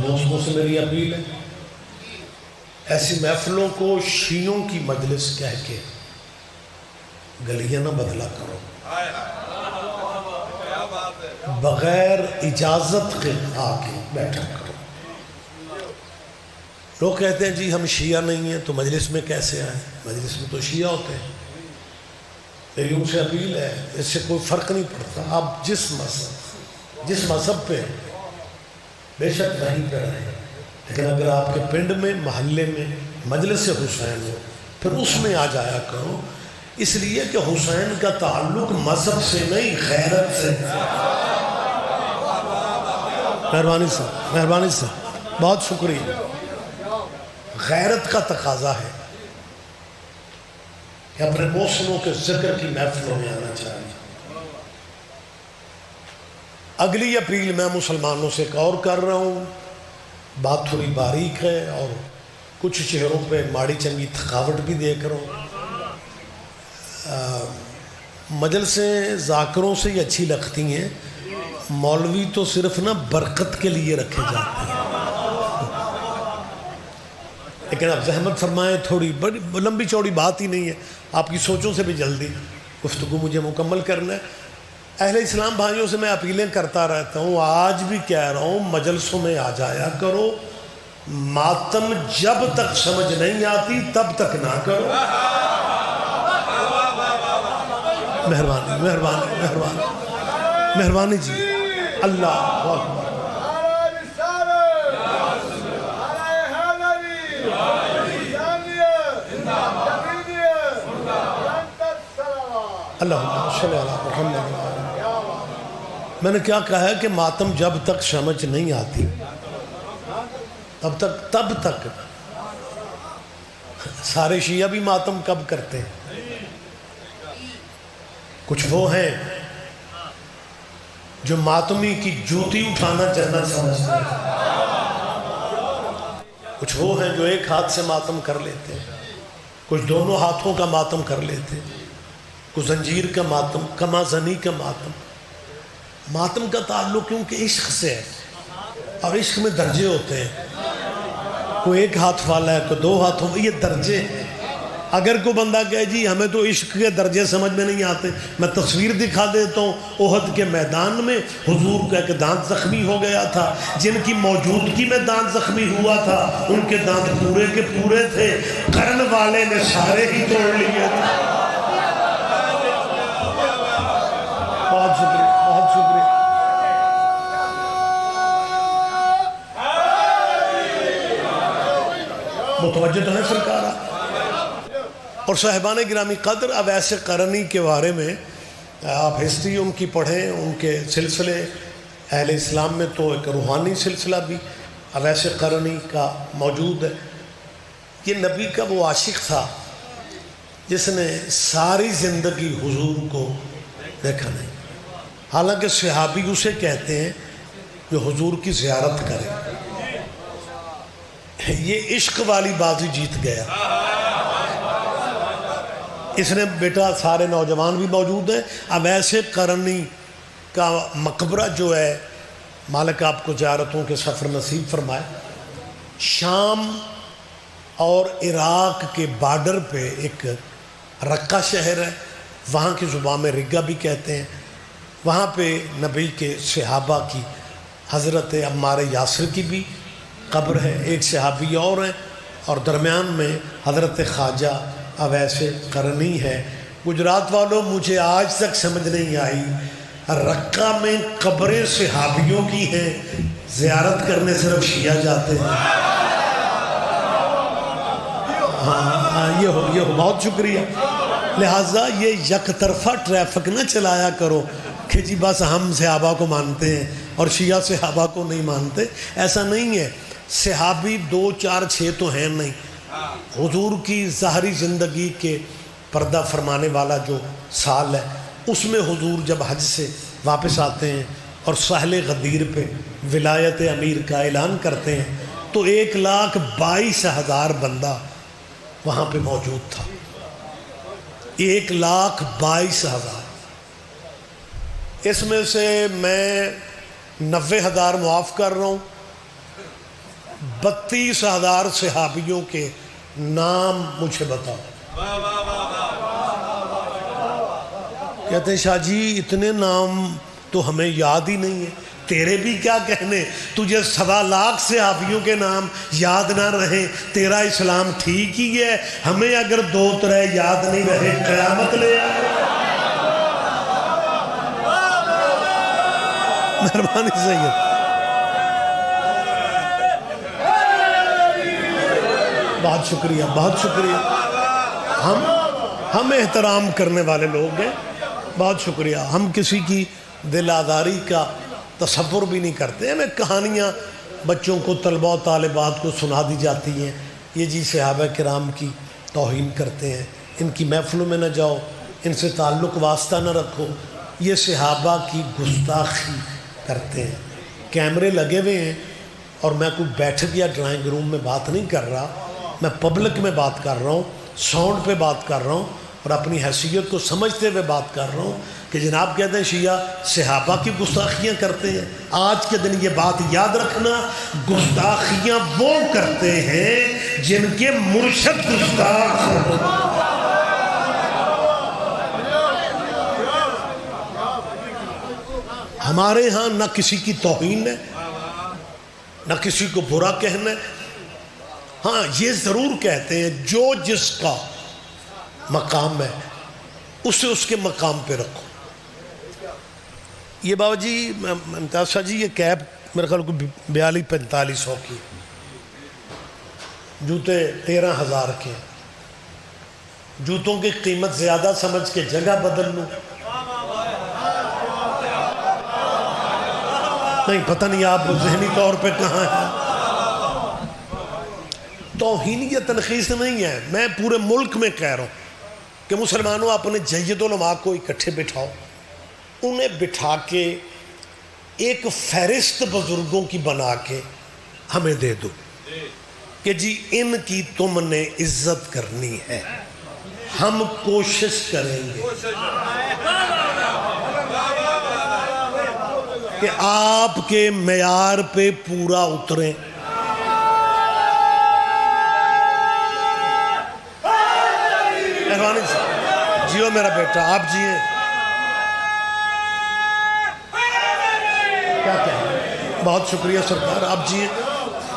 دوستوں سے میری اپیل ہے، ایسی محفلوں کو شیعوں کی مجلس کہہ کے گلیاں نہ بدلا کرو، بغیر اجازت کے آ کے بیٹھا کرو۔ لوگ کہتے ہیں جی ہم شیعہ نہیں ہیں تو مجلس میں کیسے آئیں؟ مجلس میں تو شیعہ ہوتے ہیں۔ میری ان سے اپیل ہے، اس سے کوئی فرق نہیں پڑتا، آپ جس مذہب پہ بے شک وہیں پہ رہیں، لیکن اگر آپ کے پنڈ میں محلے میں مجلس حسین ہو پھر اس میں آ جایا کرو، اس لیے کہ حسین کا تعلق مذہب سے نہیں غیرت سے۔ مہربانی صاحب بہت شکریہ۔ غیرت کا تقاضا ہے کہ اپنے محسنوں کے ذکر کی محفلوں میں آنا چاہیے۔ اگلی اپیل میں مسلمانوں سے ایک اور کر رہا ہوں، بات تھوڑی باریک ہے اور کچھ چہروں پہ ماڑی چنگی تھکاوٹ بھی دیکھ رہا ہوں۔ مجلسیں ذاکروں سے ہی اچھی لگتی ہیں، مولوی تو صرف نا برکت کے لیے رکھے جاتے ہیں، لیکن آپ زحمت فرمائیں، تھوڑی بڑی لمبی چوڑی بات ہی نہیں ہے، آپ کی سوچوں سے بھی جلدی گفتگو مجھے مکمل کرنا ہے۔ اہل اسلام بھائیوں سے میں اپیلیں کرتا رہتا ہوں، آج بھی کہہ رہا ہوں مجلسوں میں آ جایا کرو، ماتم جب تک سمجھ نہیں آتی تب تک نہ کرو۔ مہربانی جی، اللہ اکبر۔ اللہم صلی علی محمد۔ میں نے کیا کہا ہے کہ ماتم جب تک سمجھ نہیں آتی تب تک سارے شیعہ بھی ماتم کب کرتے ہیں؟ کچھ وہ ہیں جو ماتمی کی جوتی اٹھانا جنت سمجھتے ہیں، کچھ وہ ہیں جو ایک ہاتھ سے ماتم کر لیتے ہیں، کچھ دونوں ہاتھوں کا ماتم کر لیتے ہیں، کچھ زنجیر کا ماتم، کما زنی کا ماتم۔ ماتم کا تعلق کیونکہ عشق سے ہے، اور عشق میں درجے ہوتے ہیں، کوئی ایک ہاتھ والا ہے کوئی دو ہاتھوں، یہ درجے ہیں۔ اگر کوئی بندہ کہے جی ہمیں تو عشق کے درجے سمجھ میں نہیں آتے، میں تصویر دکھا دیتا ہوں، احد کے میدان میں حضور کا ایک دانت زخمی ہو گیا تھا، جن کی موجودگی میں دانت زخمی ہوا تھا ان کے دانت پورے کے پورے تھے، قرن والے نے سارے ہی توڑ لیے تھے۔ بہت شکریہ۔ متوجہ تو ہے سرکار۔ اور صاحبان گرامی قدر، اب ایسے قرنی کے بارے میں آپ ہسٹری ان کی پڑھیں، ان کے سلسلے اہل اسلام میں تو ایک روحانی سلسلہ بھی اب ایسے قرنی کا موجود ہے۔ یہ نبی کا وہ عاشق تھا جس نے ساری زندگی حضور کو دیکھا نہیں، حالانکہ صحابی اسے کہتے ہیں جو حضور کی زیارت کرے۔ یہ عشق والی بازی جیت گیا۔ اس نے بیٹا سارے نوجوان بھی موجود ہیں، اب ایسے قرنی کا مقبرہ جو ہے، مالک آپ کو زیارتوں کے سفر نصیب فرمائے۔ شام اور عراق کے بارڈر پہ ایک رقہ شہر ہے، وہاں کی زبان میں رگہ بھی کہتے ہیں، وہاں پہ نبی کے صحابہ کی حضرت عمار یاسر کی بھی قبر ہے، ایک صحابی اور ہیں، اور درمیان میں حضرت خواجہ اویس قرنی ہے۔ گجرات والوں مجھے آج تک سمجھ نہیں آئی، رقہ میں قبریں صحابیوں کی ہیں، زیارت کرنے صرف شیعہ جاتے ہیں۔ ہاں یہ ہو بہت شکریہ۔ لہٰذا یہ یک طرفہ ٹریفک نہ چلایا کرو کہ جی بس ہم صحابہ کو مانتے ہیں اور شیعہ صحابہ کو نہیں مانتے، ایسا نہیں ہے۔ صحابی 2 4 6 تو ہیں نہیں، حضور کی ظاہری زندگی کے پردہ فرمانے والا جو سال ہے، اس میں حضور جب حج سے واپس آتے ہیں اور ساحل غدیر پہ ولایت امیر کا اعلان کرتے ہیں تو 1,22,000 بندہ وہاں پہ موجود تھا۔ 1,22,000، اس میں سے میں 90,000 معاف کر رہا ہوں، 32,000 صحابیوں کے نام مجھے بتاؤ۔ کہتے ہیں شاہ جی اتنے نام تو ہمیں یاد ہی نہیں ہے۔ تیرے بھی کیا کہنے، تجھے 1.25 صحابیوں کے نام یاد نہ رہے، تیرا اسلام ٹھیک ہی ہے۔ ہمیں اگر 2-3 یاد نہیں رہے قیامت لے آئے۔ مہربانی سید، بہت شکریہ، بہت شکریہ۔ ہم احترام کرنے والے لوگ ہیں، بہت شکریہ۔ ہم کسی کی دل آزاری کا تصور بھی نہیں کرتے۔ ہمیں کہانیاں بچوں کو، طلباء و طالبات کو سنا دی جاتی ہیں، یہ جی صحابہ کرام کی توہین کرتے ہیں، ان کی محفلوں میں نہ جاؤ، ان سے تعلق واسطہ نہ رکھو، یہ صحابہ کی گستاخی کرتے ہیں۔ کیمرے لگے ہوئے ہیں اور میں کوئی بیٹھک یا ڈرائنگ روم میں بات نہیں کر رہا، میں پبلک میں بات کر رہا ہوں، ساؤنڈ پہ بات کر رہا ہوں اور اپنی حیثیت کو سمجھتے ہوئے بات کر رہا ہوں کہ جناب کہتے ہیں شیعہ صحابہ کی گستاخیاں کرتے ہیں۔ آج کے دن یہ بات یاد رکھنا، گستاخیاں وہ کرتے ہیں جن کے مرشد گستاخ ہیں۔ ہمارے ہاں نہ کسی کی توہین ہے، نہ کسی کو برا کہنا ہے۔ ہاں یہ ضرور کہتے ہیں جو جس کا مقام ہے اسے اس کے مقام پہ رکھو۔ یہ بابا جی ممتاز شاہ جی یہ کیب میرے خیال کو 42-4500 کی، جوتے 13,000 کے، جوتوں کی قیمت زیادہ سمجھ کے جگہ بدل لوں۔ نہیں پتہ نہیں آپ ذہنی طور پہ کہاں ہیں۔ توہین یا تنقیص نہیں ہے، میں پورے ملک میں کہہ رہا ہوں کہ مسلمانوں اپنے جید علماء کو اکٹھے بٹھاؤ، انہیں بٹھا کے ایک فہرست بزرگوں کی بنا کے ہمیں دے دو کہ جی ان کی تم نے عزت کرنی ہے، ہم کوشش کریں گے کہ آپ کے معیار پہ پورا اتریں۔ جیو میرا بیٹا، آپ جیے، کیا کہیں، بہت شکریہ سرکار، آپ جیے۔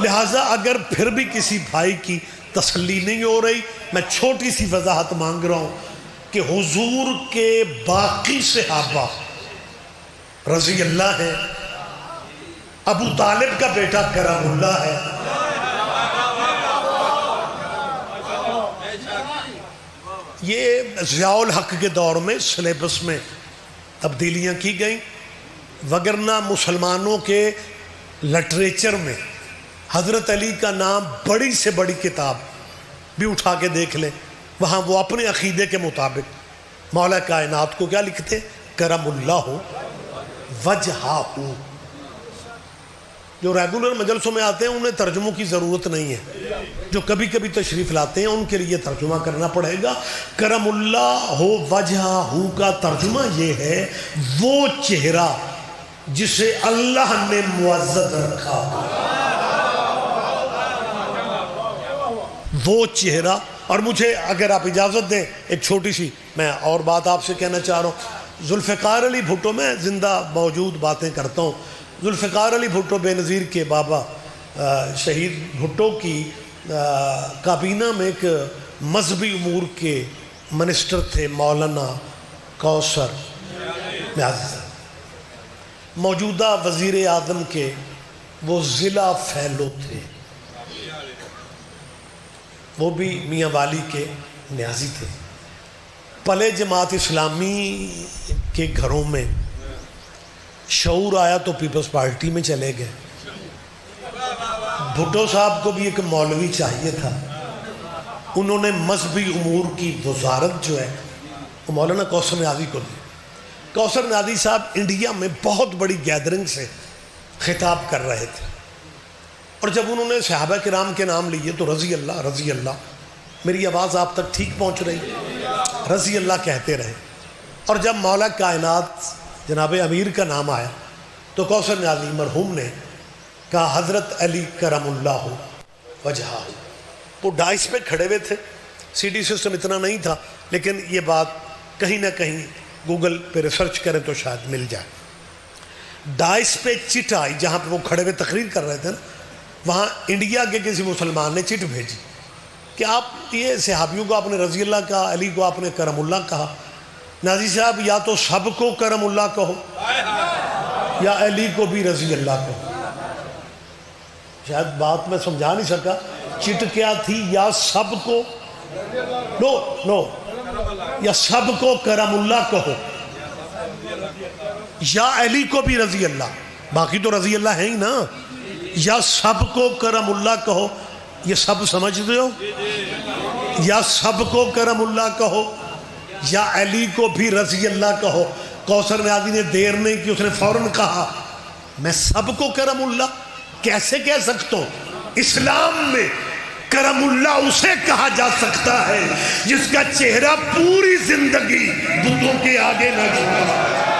لہٰذا اگر پھر بھی کسی بھائی کی تسلی نہیں ہو رہی، میں چھوٹی سی وضاحت مانگ رہا ہوں کہ حضور کے باقی صحابہ رضی اللہ ہے، ابو طالب کا بیٹا کرم اللہ ہے، یہ ضیاء الحق کے دور میں سلیبس میں تبدیلیاں کی گئیں، وگرنہ مسلمانوں کے لٹریچر میں حضرت علی کا نام بڑی سے بڑی کتاب بھی اٹھا کے دیکھ لیں، وہاں وہ اپنے عقیدے کے مطابق مولا کائنات کو کیا لکھتے؟ کرم اللہ وجہہ۔ جو ریگولر مجلسوں میں آتے ہیں انہیں ترجموں کی ضرورت نہیں ہے، جو کبھی کبھی تشریف لاتے ہیں ان کے لیے ترجمہ کرنا پڑے گا۔ کرم اللہ وجہہ کا ترجمہ یہ ہے وہ چہرہ جسے اللہ نے معزز رکھا، وہ چہرہ۔ اور مجھے اگر آپ اجازت دیں ایک چھوٹی سی میں اور بات آپ سے کہنا چاہ رہا ہوں۔ ذوالفقار علی بھٹو، میں زندہ موجود باتیں کرتا ہوں، ذوالفقار علی بھٹو بے نظیر کے بابا شہید بھٹو کی کابینہ میں ایک مذہبی امور کے منسٹر تھے، مولانا کوثر نیازی صاحب، موجودہ وزیر اعظم کے وہ ضلع فیلو تھے، وہ بھی میاں والی کے نیازی تھے۔ پلے جماعت اسلامی کے گھروں میں شعور آیا تو پیپلز پارٹی میں چلے گئے۔ بھٹو صاحب کو بھی ایک مولوی چاہیے تھا، انہوں نے مذہبی امور کی وزارت جو ہے وہ مولانا کوثر نیازی کو دی۔ کوثر نیازی صاحب انڈیا میں بہت بڑی گیدرنگ سے خطاب کر رہے تھے، اور جب انہوں نے صحابہ کرام کے نام لیے تو رضی اللہ رضی اللہ، میری آواز آپ تک ٹھیک پہنچ رہی، رضی اللہ کہتے رہے۔ اور جب مولا کائنات جناب امیر کا نام آیا تو کوثر نیازی مرحوم نے کہا حضرت علی کرم اللہ وجہہ. وہ ڈائس پہ کھڑے ہوئے تھے، سی ڈی سسٹم اتنا نہیں تھا، لیکن یہ بات کہیں نہ کہیں گوگل پہ ریسرچ کریں تو شاید مل جائے. ڈائس پہ چٹ آئی، جہاں پہ وہ کھڑے ہوئے تقریر کر رہے تھے نا، وہاں انڈیا کے کسی مسلمان نے چٹ بھیجی کہ آپ یہ صحابیوں کو آپ نے رضی اللہ کہا، علی کو آپ نے کرم اللہ کہا. ناظر صاحب یا تو سب کو کرم اللہ کہو یا علی کو بھی رضی اللہ کہو. شاید بات میں سمجھا نہیں سکا. چٹ کیا تھی؟ یا سب کو نو یا سب کو کرم اللہ کہو یا علی کو بھی رضی اللہ. باقی تو رضی اللہ ہے ہی نا. یا سب کو کرم اللہ کہو، یہ سب سمجھتے ہو؟ یا سب کو کرم اللہ کہو یا علی کو بھی رضی اللہ کہو. کوثر نیازی نے دیر نہیں کی، اس نے فوراً کہا میں سب کو کرم اللہ کیسے کہہ سکتا ہوں؟ اسلام میں کرم اللہ اسے کہا جا سکتا ہے جس کا چہرہ پوری زندگی بتوں کے آگے نہ جھکا.